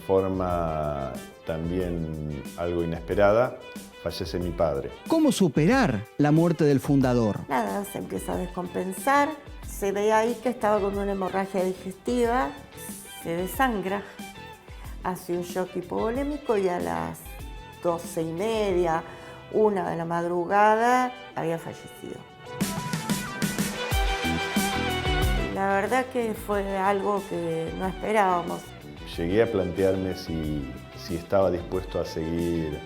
forma también algo inesperada, fallece mi padre. ¿Cómo superar la muerte del fundador? Nada, se empieza a descompensar, se ve ahí que estaba con una hemorragia digestiva, se desangra, hace un shock hipovolémico y a las 12:30, 1 de la madrugada, había fallecido. La verdad que fue algo que no esperábamos. Llegué a plantearme si estaba dispuesto a seguir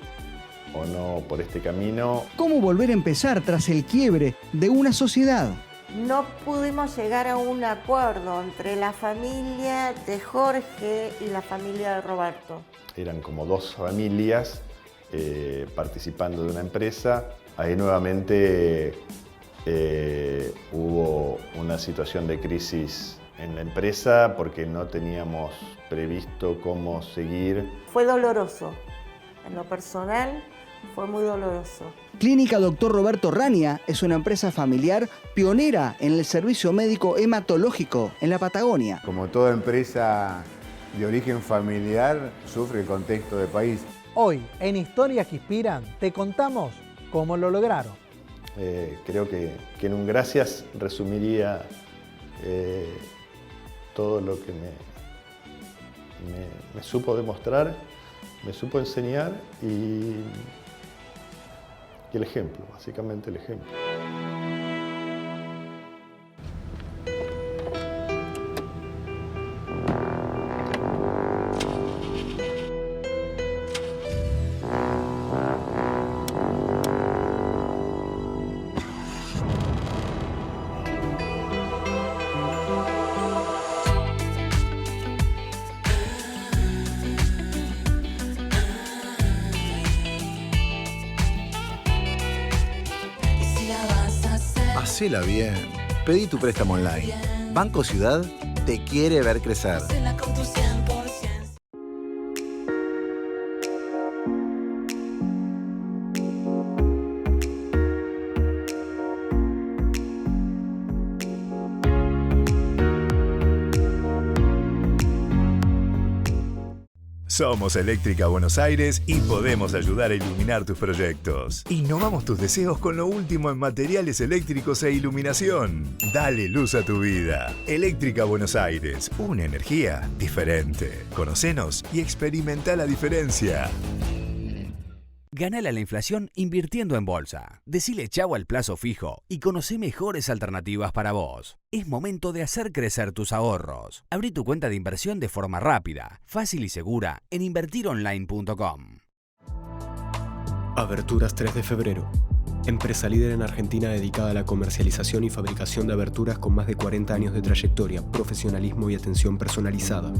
o no por este camino. ¿Cómo volver a empezar tras el quiebre de una sociedad? No pudimos llegar a un acuerdo entre la familia de Jorge y la familia de Roberto. Eran como dos familias participando de una empresa. Ahí nuevamente hubo una situación de crisis en la empresa porque no teníamos previsto cómo seguir. Fue doloroso. En lo personal, fue muy doloroso. Clínica Dr. Roberto Rania es una empresa familiar pionera en el servicio médico hematológico en la Patagonia. Como toda empresa de origen familiar, sufre el contexto del país. Hoy, en Historias que Inspiran, te contamos cómo lo lograron. Creo que en un gracias resumiría todo lo que me supo demostrar, me supo enseñar y el ejemplo, básicamente el ejemplo. Hacela bien. Pedí tu préstamo online. Banco Ciudad te quiere ver crecer. Somos Eléctrica Buenos Aires y podemos ayudar a iluminar tus proyectos. Innovamos tus deseos con lo último en materiales eléctricos e iluminación. Dale luz a tu vida. Eléctrica Buenos Aires, una energía diferente. Conocenos y experimenta la diferencia. Ganale a la inflación invirtiendo en bolsa. Decile chau al plazo fijo y conocé mejores alternativas para vos. Es momento de hacer crecer tus ahorros. Abrí tu cuenta de inversión de forma rápida, fácil y segura en invertironline.com. Aberturas 3 de febrero. Empresa líder en Argentina dedicada a la comercialización y fabricación de aberturas con más de 40 años de trayectoria, profesionalismo y atención personalizada.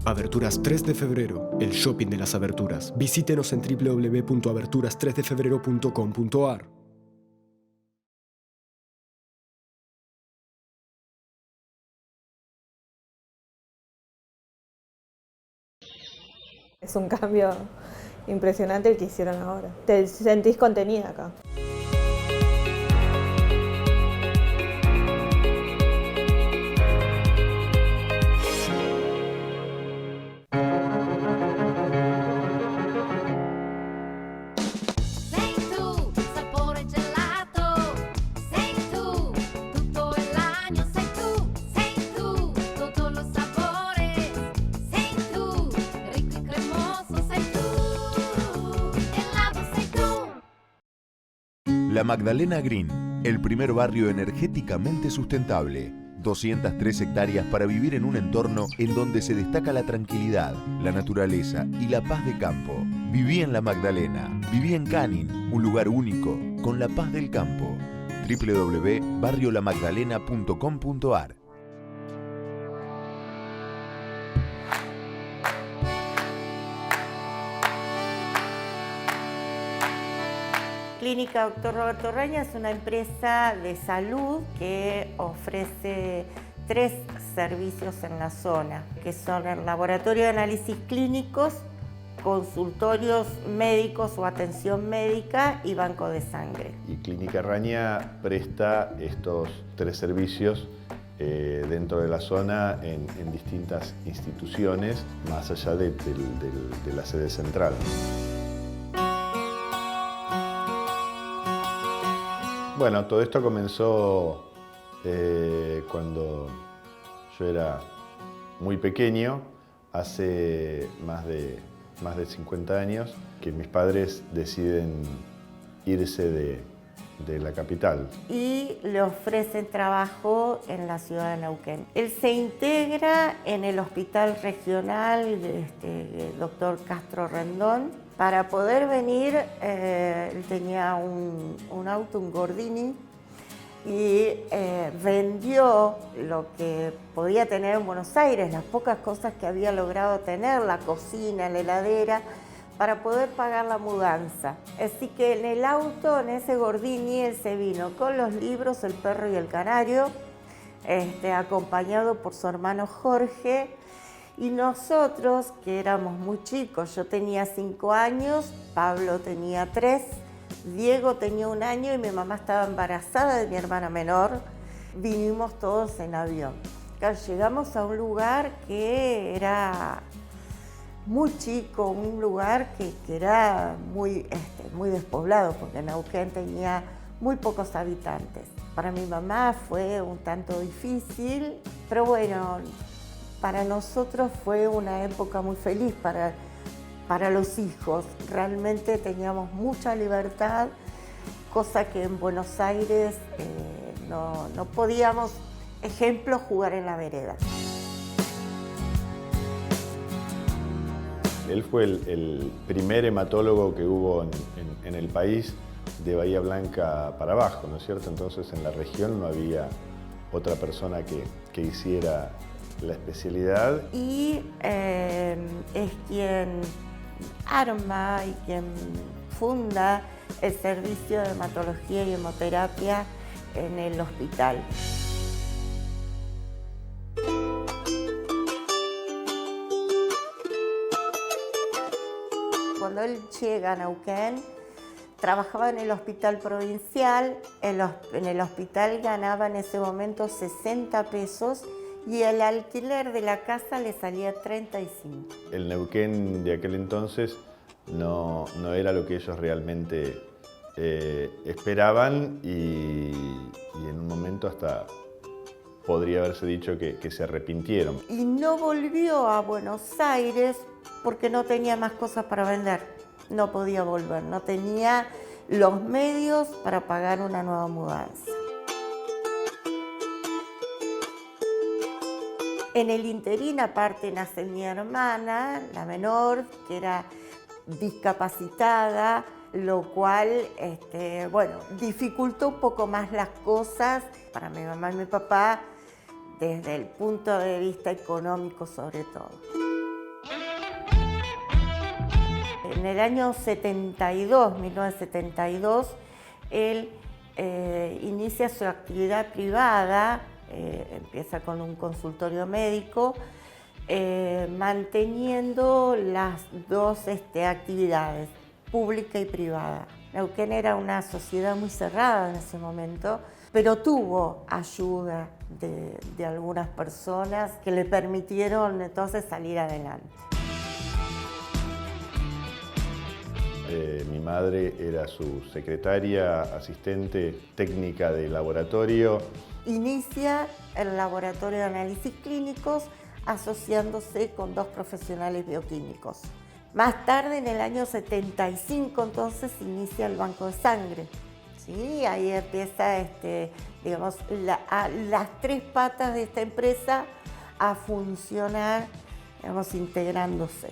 Aberturas 3 de febrero, el shopping de las aberturas. Visítenos en www.aberturas3defebrero.com.ar. Es un cambio impresionante el que hicieron ahora. Te sentís contenida acá. La Magdalena Green, el primer barrio energéticamente sustentable. 203 hectáreas para vivir en un entorno en donde se destaca la tranquilidad, la naturaleza y la paz de campo. Viví en La Magdalena, viví en Canning, un lugar único, con la paz del campo. www.barriolamagdalena.com.ar. Clínica Dr. Roberto Rania es una empresa de salud que ofrece 3 servicios en la zona, que son el laboratorio de análisis clínicos, consultorios médicos o atención médica y banco de sangre. Y Clínica Rania presta estos 3 servicios dentro de la zona en distintas instituciones, más allá de la sede central. Bueno, todo esto comenzó cuando yo era muy pequeño, hace más de 50 años, que mis padres deciden irse de la capital. Y le ofrecen trabajo en la ciudad de Neuquén. Él se integra en el hospital regional Dr. Castro Rendón. Para poder venir, él tenía un auto, un Gordini, y vendió lo que podía tener en Buenos Aires, las pocas cosas que había logrado tener, la cocina, la heladera, para poder pagar la mudanza. Así que en el auto, en ese Gordini, él se vino con los libros El perro y el canario, acompañado por su hermano Jorge, y nosotros, que éramos muy chicos, yo tenía 5 años, Pablo tenía 3, Diego tenía 1 año y mi mamá estaba embarazada de mi hermana menor, vinimos todos en avión. Claro, llegamos a un lugar que era muy chico, un lugar que era muy despoblado, porque Neuquén tenía muy pocos habitantes. Para mi mamá fue un tanto difícil, pero bueno, para nosotros fue una época muy feliz para los hijos. Realmente teníamos mucha libertad, cosa que en Buenos Aires no podíamos, ejemplo, jugar en la vereda. Él fue el primer hematólogo que hubo en el país de Bahía Blanca para abajo, ¿no es cierto? Entonces en la región no había otra persona que hiciera la especialidad. Y es quien arma y quien funda el servicio de hematología y hemoterapia en el hospital. Cuando él llega a Neuquén, trabajaba en el hospital provincial, en el hospital ganaba en ese momento 60 pesos y el alquiler de la casa le salía 35. El Neuquén de aquel entonces no era lo que ellos realmente esperaban y en un momento hasta podría haberse dicho que se arrepintieron. Y no volvió a Buenos Aires porque no tenía más cosas para vender. No podía volver, no tenía los medios para pagar una nueva mudanza. En el interín, aparte, nace mi hermana, la menor, que era discapacitada, lo cual, dificultó un poco más las cosas para mi mamá y mi papá, desde el punto de vista económico sobre todo. En el año 1972, él inicia su actividad privada, empieza con un consultorio médico, manteniendo las dos actividades, pública y privada. Neuquén era una sociedad muy cerrada en ese momento, pero tuvo ayuda de algunas personas que le permitieron entonces salir adelante. Mi madre era su secretaria, asistente técnica de laboratorio. Inicia el laboratorio de análisis clínicos asociándose con 2 profesionales bioquímicos. Más tarde, en el año 75, entonces, inicia el banco de sangre. ¿Sí? Ahí empieza, las 3 patas de esta empresa a funcionar, integrándose.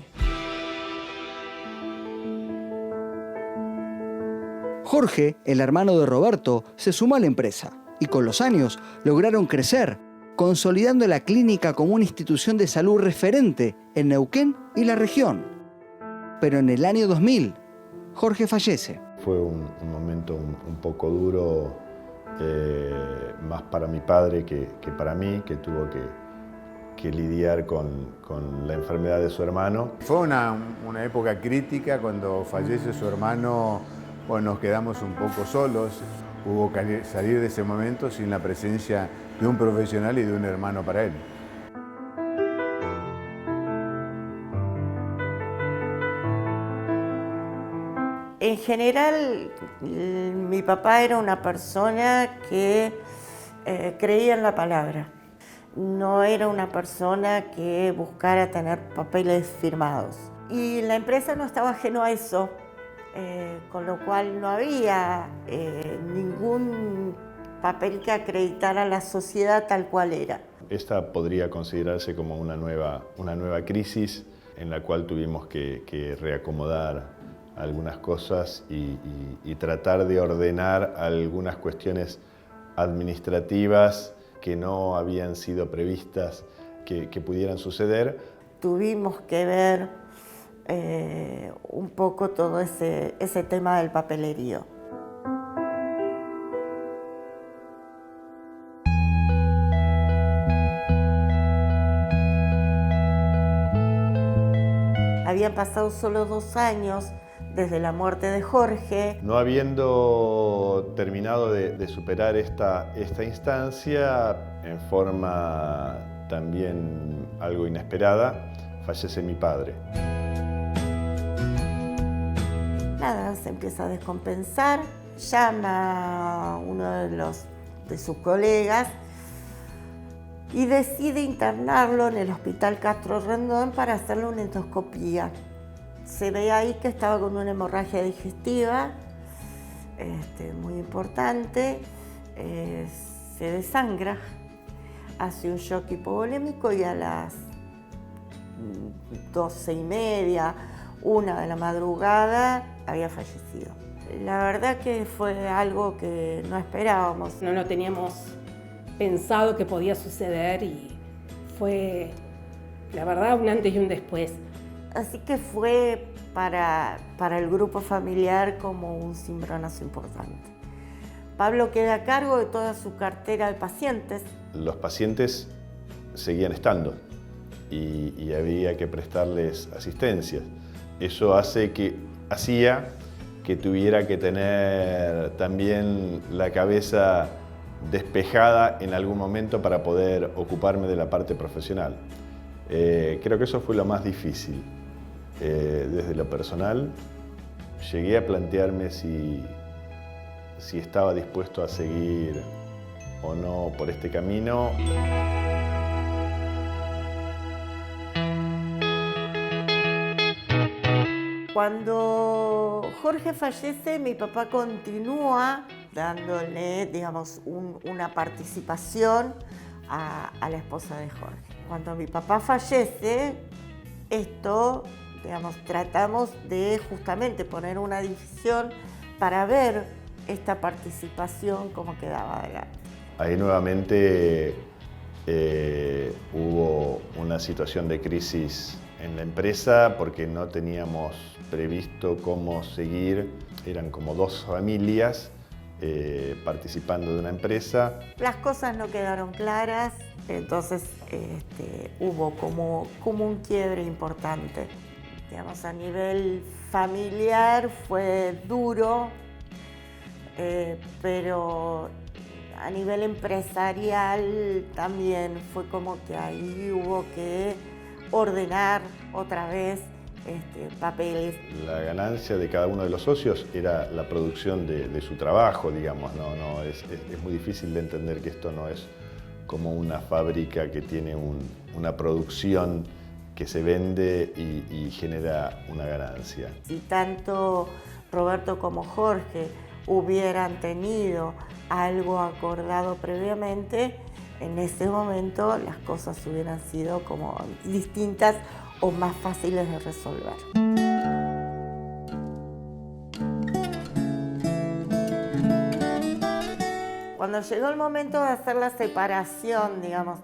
Jorge, el hermano de Roberto, se sumó a la empresa y con los años lograron crecer, consolidando la clínica como una institución de salud referente en Neuquén y la región. Pero en el año 2000, Jorge fallece. Fue un momento un poco duro, más para mi padre que para mí, que tuvo que lidiar con la enfermedad de su hermano. Fue una época crítica cuando fallece su hermano. Bueno, nos quedamos un poco solos, hubo que salir de ese momento sin la presencia de un profesional y de un hermano para él. En general, mi papá era una persona que creía en la palabra. No era una persona que buscara tener papeles firmados. Y la empresa no estaba ajeno a eso, con lo cual no había ningún papel que acreditara la sociedad tal cual era. Esta podría considerarse como una nueva crisis en la cual tuvimos que reacomodar algunas cosas y tratar de ordenar algunas cuestiones administrativas que no habían sido previstas que pudieran suceder. Tuvimos que ver un poco todo ese tema del papelerío. Habían pasado solo 2 años desde la muerte de Jorge. No habiendo terminado de superar esta instancia, en forma también algo inesperada, fallece mi padre. Nada, se empieza a descompensar, llama a uno de sus colegas y decide internarlo en el Hospital Castro Rendón para hacerle una endoscopía. Se ve ahí que estaba con una hemorragia digestiva muy importante, se desangra, hace un shock hipovolémico y a las 12:30, 1 de la madrugada, había fallecido. La verdad que fue algo que no esperábamos. No lo teníamos pensado que podía suceder y fue, la verdad, un antes y un después. Así que fue para el grupo familiar como un cimbronazo importante. Pablo queda a cargo de toda su cartera de pacientes. Los pacientes seguían estando y había que prestarles asistencia. Eso hacía que tuviera que tener también la cabeza despejada en algún momento para poder ocuparme de la parte profesional. Creo que eso fue lo más difícil. Desde lo personal, llegué a plantearme si estaba dispuesto a seguir o no por este camino. Cuando Jorge fallece, mi papá continúa dándole, digamos, una participación a la esposa de Jorge. Cuando mi papá fallece, digamos, tratamos de justamente poner una división para ver esta participación cómo quedaba adelante. Ahí nuevamente hubo una situación de crisis en la empresa porque no teníamos previsto cómo seguir. Eran como 2 familias participando de una empresa. Las cosas no quedaron claras, entonces hubo como un quiebre importante. Digamos, a nivel familiar fue duro, pero a nivel empresarial también fue como que ahí hubo que ordenar otra vez papeles. La ganancia de cada uno de los socios era la producción de su trabajo, digamos. Es muy difícil de entender que esto no es como una fábrica que tiene una producción que se vende y genera una ganancia. Si tanto Roberto como Jorge hubieran tenido algo acordado previamente, en ese momento las cosas hubieran sido como distintas o más fáciles de resolver. Cuando llegó el momento de hacer la separación, digamos,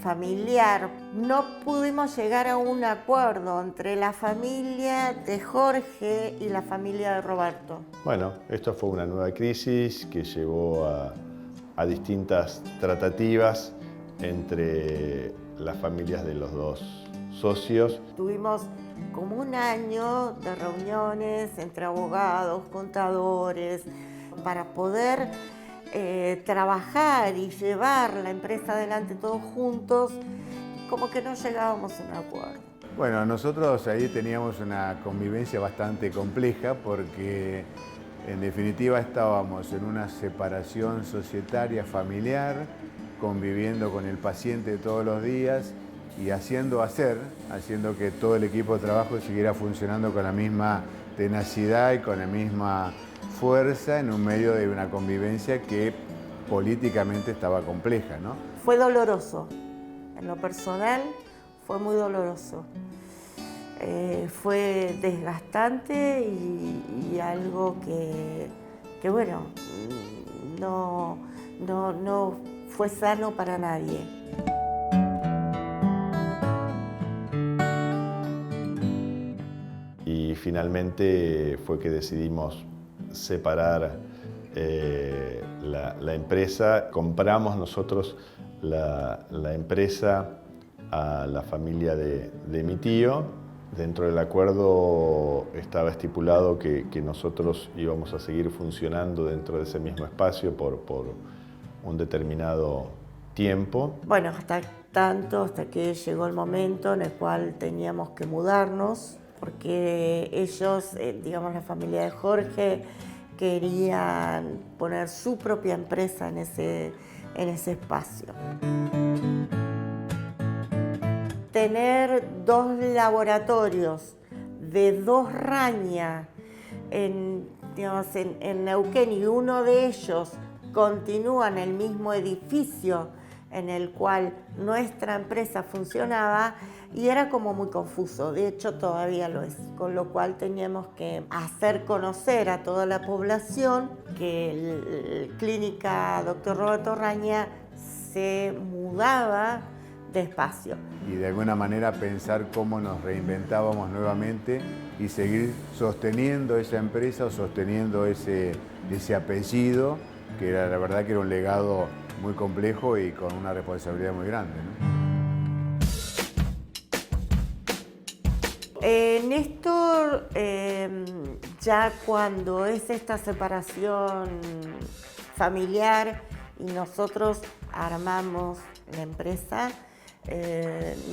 familiar, no pudimos llegar a un acuerdo entre la familia de Jorge y la familia de Roberto. Bueno, esto fue una nueva crisis que llevó a distintas tratativas entre las familias de los 2 socios. Tuvimos como 1 año de reuniones entre abogados, contadores, para poder trabajar y llevar la empresa adelante todos juntos, como que no llegábamos a un acuerdo. Bueno, nosotros ahí teníamos una convivencia bastante compleja porque en definitiva estábamos en una separación societaria, familiar, conviviendo con el paciente todos los días y haciendo que todo el equipo de trabajo siguiera funcionando con la misma tenacidad y con la misma fuerza en un medio de una convivencia que políticamente estaba compleja, ¿no? Fue doloroso, en lo personal fue muy doloroso. Fue desgastante y algo que bueno, no fue sano para nadie. Y finalmente fue que decidimos separar la empresa. Compramos nosotros la empresa a la familia de mi tío. Dentro del acuerdo estaba estipulado que nosotros íbamos a seguir funcionando dentro de ese mismo espacio por un determinado tiempo. Bueno, hasta que llegó el momento en el cual teníamos que mudarnos, porque ellos, digamos la familia de Jorge, querían poner su propia empresa en ese espacio. Tener 2 laboratorios de 2 rañas en Neuquén y uno de ellos continúa en el mismo edificio en el cual nuestra empresa funcionaba, y era como muy confuso, de hecho todavía lo es, con lo cual teníamos que hacer conocer a toda la población que la clínica Dr. Roberto Raña se mudaba de espacio. Y de alguna manera pensar cómo nos reinventábamos nuevamente y seguir sosteniendo esa empresa o sosteniendo ese apellido, que era, la verdad que era un legado muy complejo y con una responsabilidad muy grande, ¿no? Néstor, ya cuando es esta separación familiar y nosotros armamos la empresa,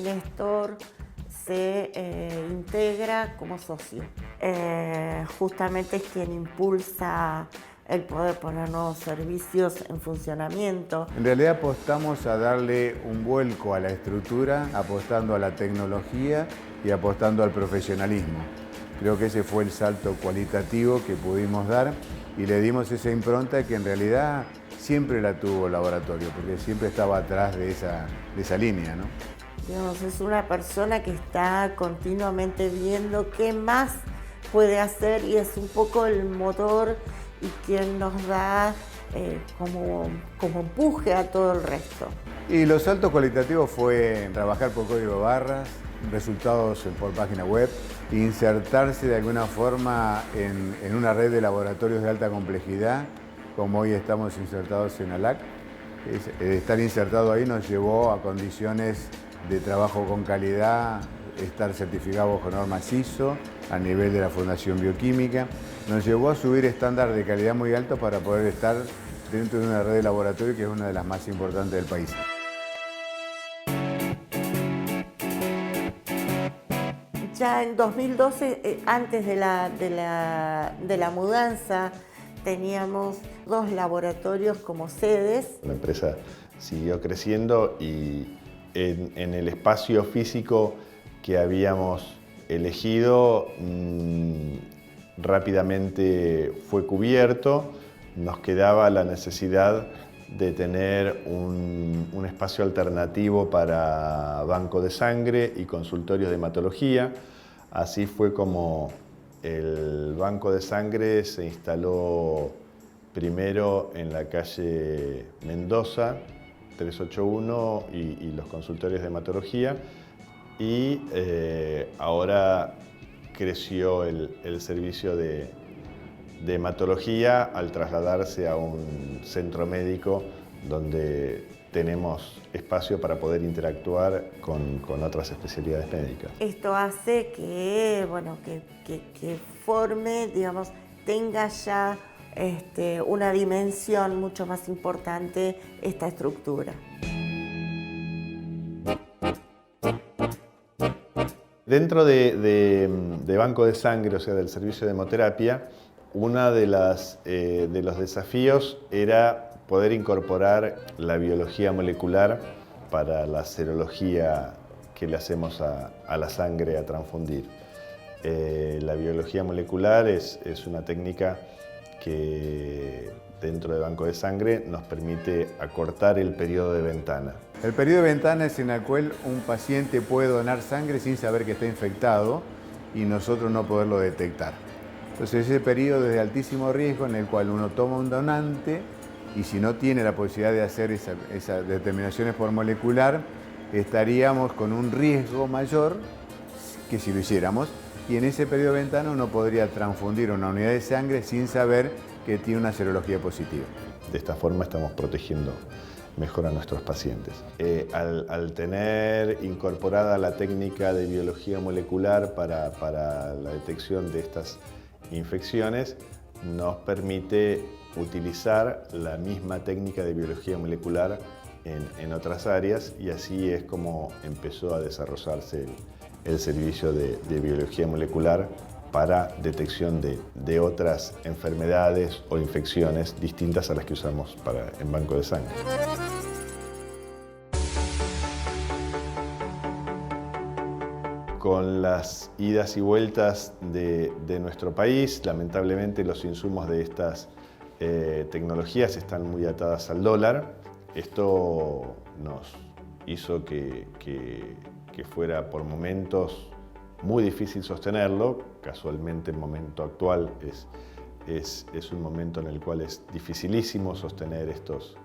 Néstor se integra como socio. Justamente es quien impulsa el poder poner nuevos servicios en funcionamiento. En realidad apostamos a darle un vuelco a la estructura, apostando a la tecnología y apostando al profesionalismo. Creo que ese fue el salto cualitativo que pudimos dar y le dimos esa impronta que en realidad siempre la tuvo el laboratorio, porque siempre estaba atrás de esa línea, ¿no? Digamos, es una persona que está continuamente viendo qué más puede hacer y es un poco el motor y quien nos da como empuje a todo el resto. Y los saltos cualitativos fue trabajar por código de barras, resultados por página web, insertarse de alguna forma en una red de laboratorios de alta complejidad, como hoy estamos insertados en ALAC. Estar insertado ahí nos llevó a condiciones de trabajo con calidad, estar certificado bajo normas ISO a nivel de la Fundación Bioquímica. Nos llevó a subir estándares de calidad muy altos para poder estar dentro de una red de laboratorio que es una de las más importantes del país. Ya en 2012, antes de la mudanza, teníamos 2 laboratorios como sedes. La empresa siguió creciendo y en el espacio físico que habíamos elegido rápidamente fue cubierto. Nos quedaba la necesidad de tener un espacio alternativo para banco de sangre y consultorios de hematología. Así fue como el banco de sangre se instaló primero en la calle Mendoza, 381, y los consultorios de hematología. Y ahora creció el servicio de hematología al trasladarse a un centro médico donde tenemos espacio para poder interactuar con otras especialidades médicas. Esto hace que, bueno, que forme, digamos, tenga ya una dimensión mucho más importante esta estructura. Dentro de banco de sangre, o sea, del servicio de hemoterapia, uno de los desafíos era poder incorporar la biología molecular para la serología que le hacemos a la sangre a transfundir. La biología molecular es una técnica que dentro de banco de sangre nos permite acortar el periodo de ventana. El periodo de ventana es en el cual un paciente puede donar sangre sin saber que está infectado y nosotros no poderlo detectar. Entonces ese periodo es de altísimo riesgo en el cual uno toma un donante y si no tiene la posibilidad de hacer esas determinaciones por molecular, estaríamos con un riesgo mayor que si lo hiciéramos. Y en ese periodo de ventana uno podría transfundir una unidad de sangre sin saber que tiene una serología positiva. De esta forma estamos protegiendo mejor a nuestros pacientes. Al tener incorporada la técnica de biología molecular para la detección de estas infecciones, nos permite utilizar la misma técnica de biología molecular en otras áreas y así es como empezó a desarrollarse el servicio de biología molecular para detección de otras enfermedades o infecciones distintas a las que usamos en banco de sangre. Con las idas y vueltas de nuestro país, lamentablemente los insumos de estas tecnologías están muy atadas al dólar. Esto nos hizo que fuera por momentos muy difícil sostenerlo. Casualmente el momento actual es un momento en el cual es dificilísimo sostener estas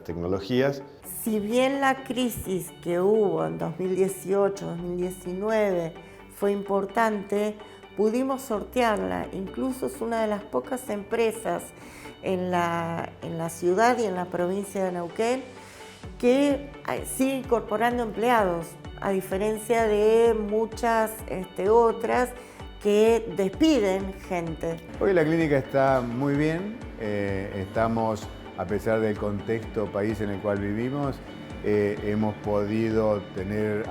tecnologías. Si bien la crisis que hubo en 2018-2019 fue importante, pudimos sortearla. Incluso es una de las pocas empresas en la ciudad y en la provincia de Neuquén que sigue incorporando empleados, a diferencia de muchas otras que despiden gente. Hoy la clínica está muy bien, estamos, a pesar del contexto país en el cual vivimos, hemos podido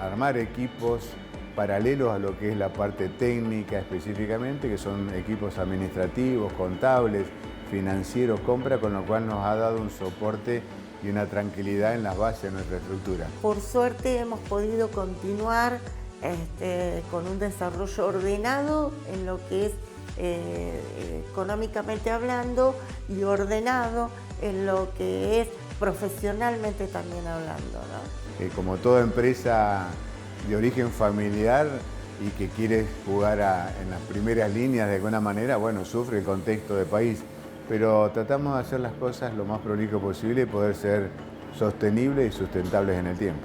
armar equipos paralelos a lo que es la parte técnica específicamente, que son equipos administrativos, contables, financieros, compra, con lo cual nos ha dado un soporte y una tranquilidad en las bases de nuestra estructura. Por suerte hemos podido continuar con un desarrollo ordenado en lo que es económicamente hablando y ordenado en lo que es profesionalmente también hablando, ¿no? Como toda empresa de origen familiar y que quiere jugar en las primeras líneas de alguna manera, bueno, sufre el contexto de país, pero tratamos de hacer las cosas lo más prolijo posible y poder ser sostenibles y sustentables en el tiempo.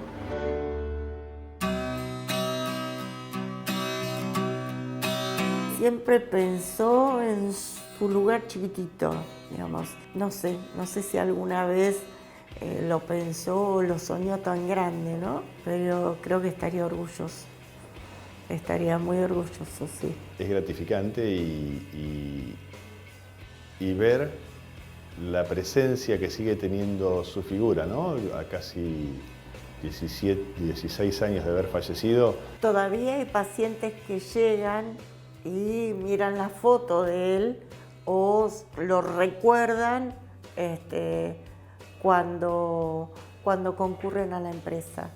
Siempre pensó en su lugar chiquitito, digamos. No sé si alguna vez lo pensó o lo soñó tan grande, ¿no? Pero creo que estaría orgulloso. Estaría muy orgulloso, sí. Es gratificante y ver la presencia que sigue teniendo su figura, ¿no? A casi 16 años de haber fallecido. Todavía hay pacientes que llegan y miran la foto de él o lo recuerdan cuando concurren a la empresa.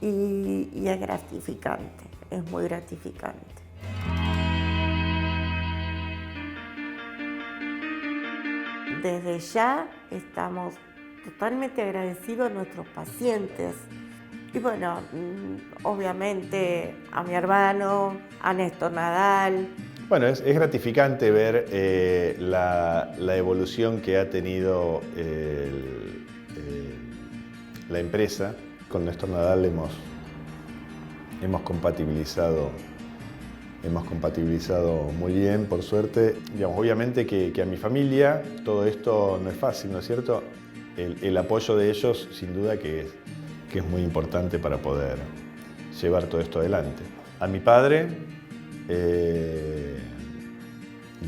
Y es gratificante, es muy gratificante. Desde ya estamos totalmente agradecidos a nuestros pacientes. Y bueno, obviamente a mi hermano, a Néstor Nadal. Bueno, es gratificante ver la evolución que ha tenido la empresa. Con Néstor Nadal hemos compatibilizado muy bien, por suerte. Digamos, obviamente que a mi familia todo esto no es fácil, ¿no es cierto? El apoyo de ellos, sin duda que es muy importante para poder llevar todo esto adelante. A mi padre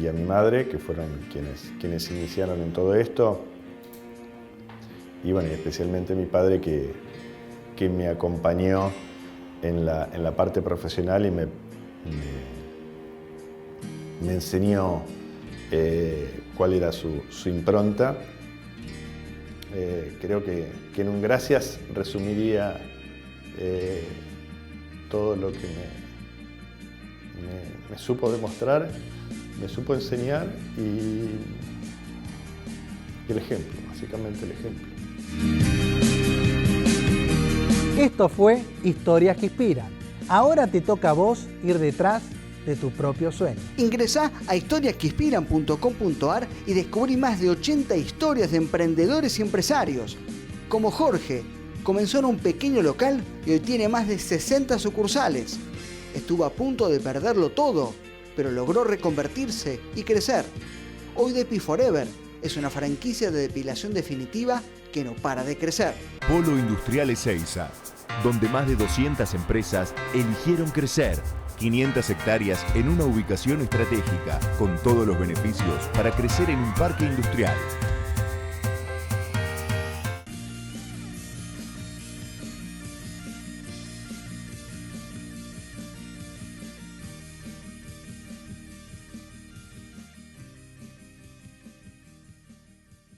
a mi madre, que fueron quienes iniciaron en todo esto. Y bueno, y especialmente mi padre que me acompañó en la parte profesional y me enseñó cuál era su impronta. Creo que en un gracias resumiría todo lo que me supo demostrar, me supo enseñar y el ejemplo, básicamente el ejemplo. Esto fue Historias que Inspiran. Ahora te toca a vos ir detrás de tu propio sueño. Ingresá a historiasqueinspiran.com.ar y descubrí más de 80 historias de emprendedores y empresarios. Como Jorge, comenzó en un pequeño local y hoy tiene más de 60 sucursales. Estuvo a punto de perderlo todo, pero logró reconvertirse y crecer. Hoy Depi Forever es una franquicia de depilación definitiva que no para de crecer. Polo Industrial Ezeiza, donde más de 200 empresas eligieron crecer. 500 hectáreas en una ubicación estratégica, con todos los beneficios para crecer en un parque industrial.